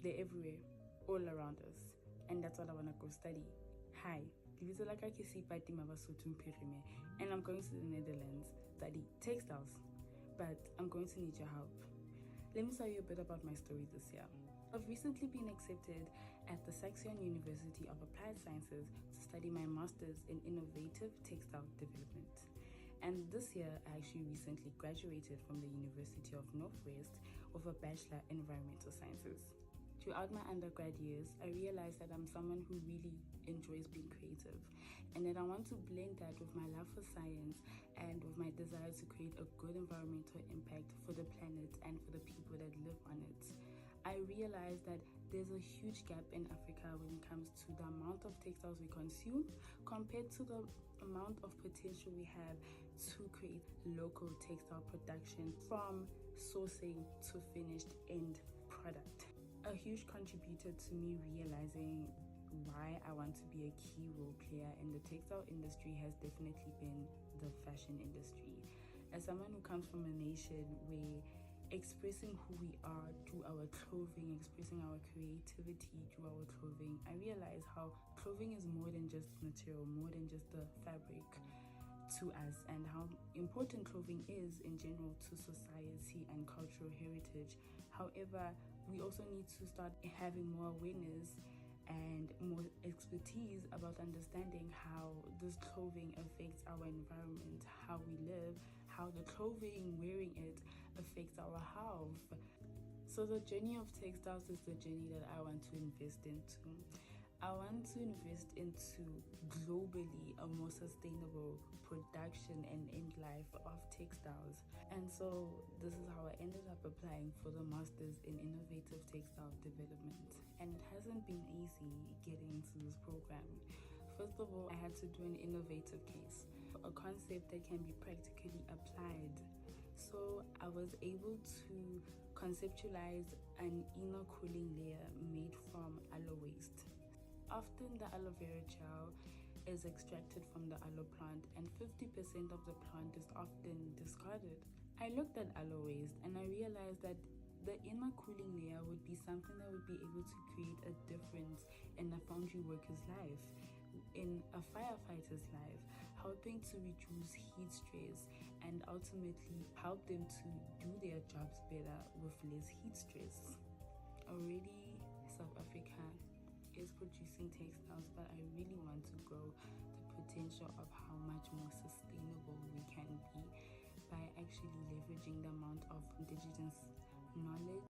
They're everywhere, all around us. And that's what I want to go study. Hi, and I'm going to the Netherlands to study textiles, but I'm going to need your help. Let me tell you a bit about my story this year. I've recently been accepted at the Saxion University of Applied Sciences to study my master's in innovative textile development. And this year, I actually recently graduated from the University of Northwest with a Bachelor in Environmental Sciences. Throughout my undergrad years, I realized that I'm someone who really enjoys being creative, and that I want to blend that with my love for science and with my desire to create a good environmental impact for the planet and for the people that live on it. I realized that there's a huge gap in Africa when it comes to the amount of textiles we consume compared to the amount of potential we have to create local textile production from sourcing to finished end product. A huge contributor to me realizing why I want to be a key role player in the textile industry has definitely been the fashion industry. As someone who comes from a nation where expressing who we are through our clothing, expressing our creativity through our clothing, I realize how clothing is more than just material, more than just the fabric to us, and how important clothing is in general to society and cultural heritage. However, we also need to start having more awareness and more expertise about understanding how this clothing affects our environment, how we live, how the clothing, wearing it, affects our health. So the journey of textiles is the journey that I want to invest into. I want to invest into globally a more sustainable production and end life of textiles. And so this is how I ended up applying for the Masters in Innovative Textile Development. And it hasn't been easy getting into this program. First of all, I had to do an innovative case, a concept that can be practically applied. So I was able to conceptualize an inner cooling layer made from aloe waste. Often the aloe vera gel is extracted from the aloe plant, and 50% of the plant is often discarded. I looked at aloe waste and I realized that the inner cooling layer would be something that would be able to create a difference in a foundry worker's life, in a firefighter's life, helping to reduce heat stress and ultimately help them to do their jobs better with less heat stress. Already, South Africa is producing textiles, but I really want to grow the potential of how much more sustainable we can be by actually leveraging the amount of indigenous knowledge